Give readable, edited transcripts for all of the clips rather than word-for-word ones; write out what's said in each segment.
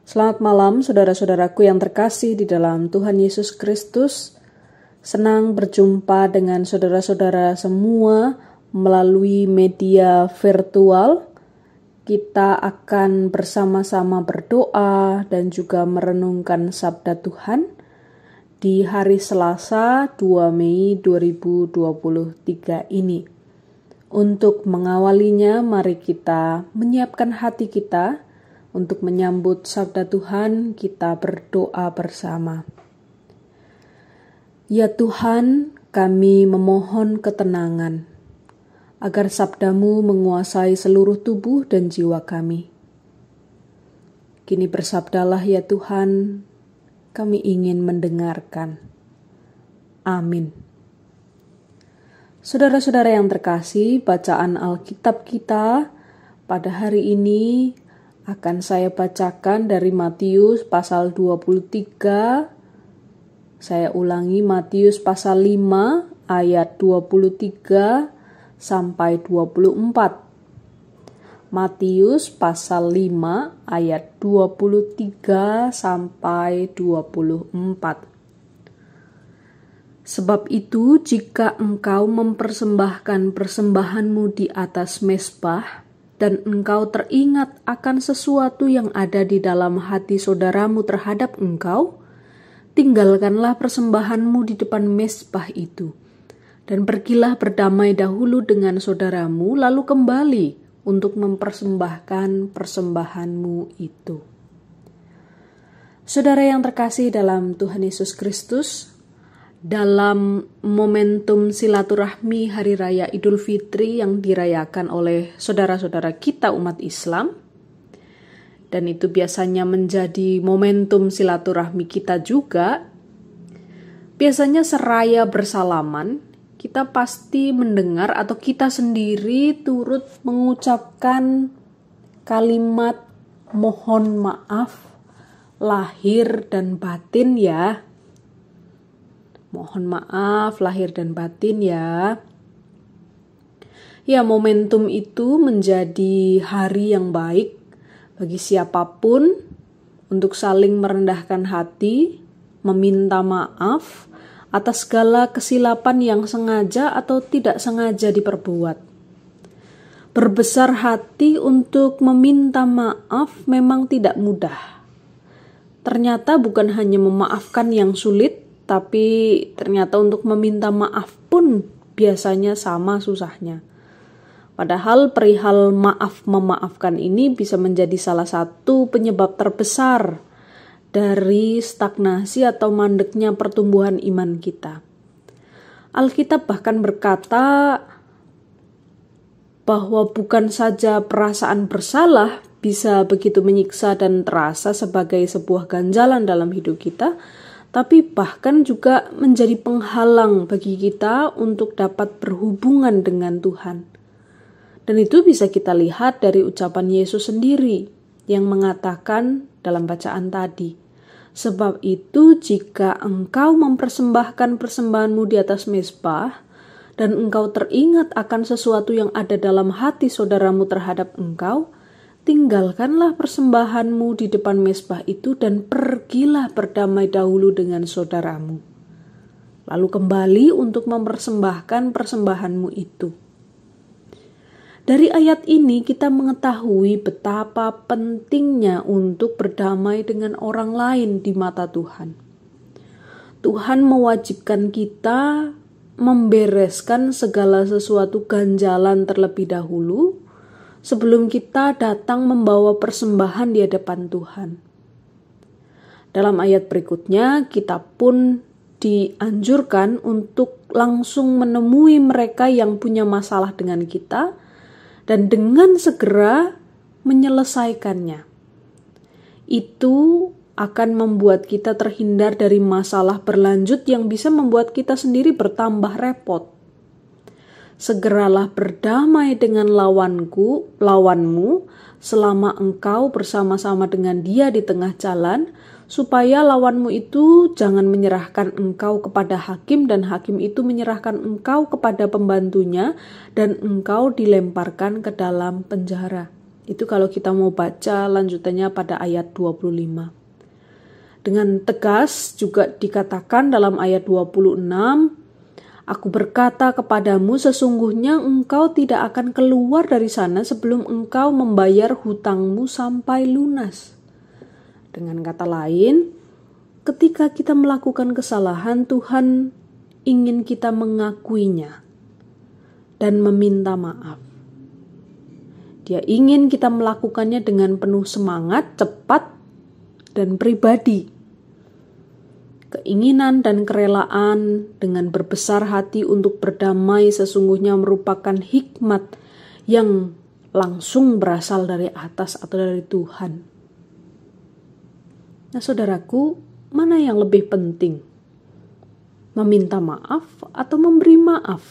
Selamat malam saudara-saudaraku yang terkasih di dalam Tuhan Yesus Kristus. Senang berjumpa dengan saudara-saudara semua melalui media virtual. Kita akan bersama-sama berdoa dan juga merenungkan sabda Tuhan di hari Selasa 2 Mei 2023 ini. Untuk mengawalinya, mari kita menyiapkan hati kita untuk menyambut sabda Tuhan. Kita berdoa bersama. Ya Tuhan, kami memohon ketenangan, agar sabdamu menguasai seluruh tubuh dan jiwa kami. Kini bersabdalah ya Tuhan, kami ingin mendengarkan. Amin. Saudara-saudara yang terkasih, bacaan Alkitab kita pada hari ini akan saya bacakan dari Matius pasal 23. Saya ulangi, Matius pasal 5 ayat 23 sampai 24. Matius pasal 5 ayat 23 sampai 24. Sebab itu, jika engkau mempersembahkan persembahanmu di atas mezbah, dan engkau teringat akan sesuatu yang ada di dalam hati saudaramu terhadap engkau, tinggalkanlah persembahanmu di depan mezbah itu, dan pergilah berdamai dahulu dengan saudaramu, lalu kembali untuk mempersembahkan persembahanmu itu. Saudara yang terkasih dalam Tuhan Yesus Kristus, dalam momentum silaturahmi Hari Raya Idul Fitri yang dirayakan oleh saudara-saudara kita umat Islam, dan itu biasanya menjadi momentum silaturahmi kita juga, biasanya seraya bersalaman, kita pasti mendengar atau kita sendiri turut mengucapkan kalimat mohon maaf lahir dan batin ya. Mohon maaf lahir dan batin ya. Ya, momentum itu menjadi hari yang baik bagi siapapun untuk saling merendahkan hati, meminta maaf atas segala kesilapan yang sengaja atau tidak sengaja diperbuat. Berbesar hati untuk meminta maaf memang tidak mudah. Ternyata bukan hanya memaafkan yang sulit, tapi ternyata untuk meminta maaf pun biasanya sama susahnya. Padahal perihal maaf memaafkan ini bisa menjadi salah satu penyebab terbesar dari stagnasi atau mandeknya pertumbuhan iman kita. Alkitab bahkan berkata bahwa bukan saja perasaan bersalah bisa begitu menyiksa dan terasa sebagai sebuah ganjalan dalam hidup kita, tapi bahkan juga menjadi penghalang bagi kita untuk dapat berhubungan dengan Tuhan. Dan itu bisa kita lihat dari ucapan Yesus sendiri yang mengatakan dalam bacaan tadi, sebab itu jika engkau mempersembahkan persembahanmu di atas mezbah, dan engkau teringat akan sesuatu yang ada dalam hati saudaramu terhadap engkau, tinggalkanlah persembahanmu di depan mezbah itu dan pergilah berdamai dahulu dengan saudaramu. Lalu kembali untuk mempersembahkan persembahanmu itu. Dari ayat ini kita mengetahui betapa pentingnya untuk berdamai dengan orang lain di mata Tuhan. Tuhan mewajibkan kita membereskan segala sesuatu ganjalan terlebih dahulu, sebelum kita datang membawa persembahan di hadapan Tuhan. Dalam ayat berikutnya, kita pun dianjurkan untuk langsung menemui mereka yang punya masalah dengan kita, dan dengan segera menyelesaikannya. Itu akan membuat kita terhindar dari masalah berlanjut yang bisa membuat kita sendiri bertambah repot. Segeralah berdamai dengan lawanmu selama engkau bersama-sama dengan dia di tengah jalan, supaya lawanmu itu jangan menyerahkan engkau kepada hakim dan hakim itu menyerahkan engkau kepada pembantunya dan engkau dilemparkan ke dalam penjara. Itu kalau kita mau baca lanjutannya pada ayat 25. Dengan tegas juga dikatakan dalam ayat 26, Aku berkata kepadamu, sesungguhnya engkau tidak akan keluar dari sana sebelum engkau membayar hutangmu sampai lunas. Dengan kata lain, ketika kita melakukan kesalahan, Tuhan ingin kita mengakuinya dan meminta maaf. Dia ingin kita melakukannya dengan penuh semangat, cepat, dan pribadi. Keinginan dan kerelaan dengan berbesar hati untuk berdamai sesungguhnya merupakan hikmat yang langsung berasal dari atas atau dari Tuhan. Nah, saudaraku, mana yang lebih penting? Meminta maaf atau memberi maaf?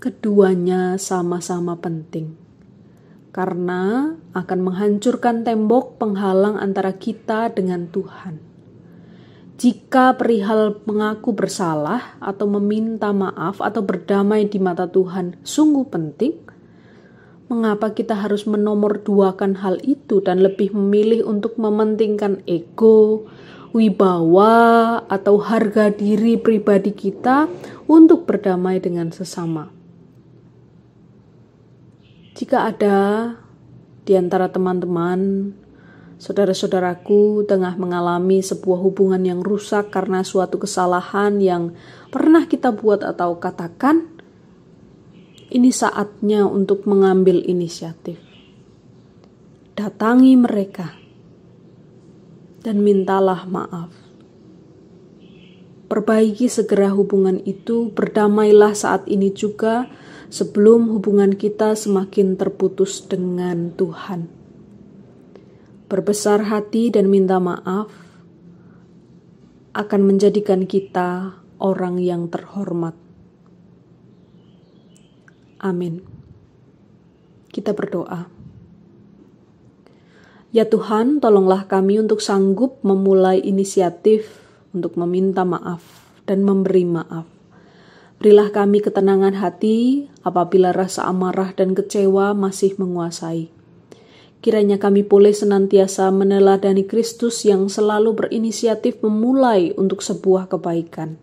Keduanya sama-sama penting. Karena akan menghancurkan tembok penghalang antara kita dengan Tuhan. Jika perihal mengaku bersalah atau meminta maaf atau berdamai di mata Tuhan sungguh penting, mengapa kita harus menomorduakan hal itu dan lebih memilih untuk mementingkan ego, wibawa, atau harga diri pribadi kita untuk berdamai dengan sesama? Jika ada di antara teman-teman, saudara-saudaraku tengah mengalami sebuah hubungan yang rusak karena suatu kesalahan yang pernah kita buat atau katakan, ini saatnya untuk mengambil inisiatif. Datangi mereka dan mintalah maaf. Perbaiki segera hubungan itu, berdamailah saat ini juga, sebelum hubungan kita semakin terputus dengan Tuhan. Berbesar hati dan minta maaf akan menjadikan kita orang yang terhormat. Amin. Kita berdoa. Ya Tuhan, tolonglah kami untuk sanggup memulai inisiatif untuk meminta maaf dan memberi maaf. Berilah kami ketenangan hati apabila rasa amarah dan kecewa masih menguasai. Kiranya kami boleh senantiasa meneladani Kristus yang selalu berinisiatif memulai untuk sebuah kebaikan.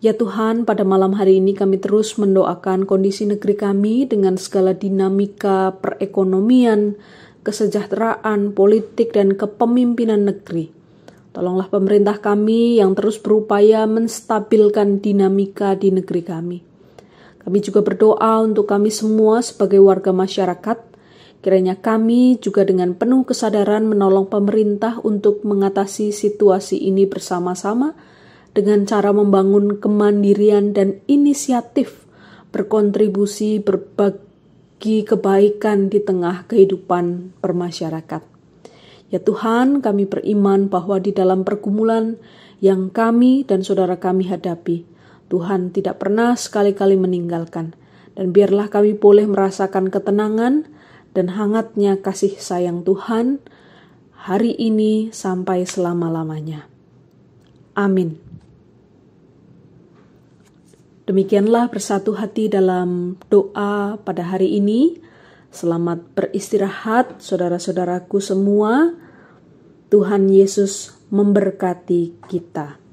Ya Tuhan, pada malam hari ini kami terus mendoakan kondisi negeri kami dengan segala dinamika perekonomian, kesejahteraan, politik, dan kepemimpinan negeri. Tolonglah pemerintah kami yang terus berupaya menstabilkan dinamika di negeri kami. Kami juga berdoa untuk kami semua sebagai warga masyarakat. Kiranya kami juga dengan penuh kesadaran menolong pemerintah untuk mengatasi situasi ini bersama-sama dengan cara membangun kemandirian dan inisiatif berkontribusi berbagi kebaikan di tengah kehidupan bermasyarakat. Ya Tuhan, kami beriman bahwa di dalam pergumulan yang kami dan saudara kami hadapi, Tuhan tidak pernah sekali-kali meninggalkan. Dan biarlah kami boleh merasakan ketenangan dan hangatnya kasih sayang Tuhan hari ini sampai selama-lamanya. Amin. Demikianlah bersatu hati dalam doa pada hari ini. Selamat beristirahat, saudara-saudaraku semua. Tuhan Yesus memberkati kita.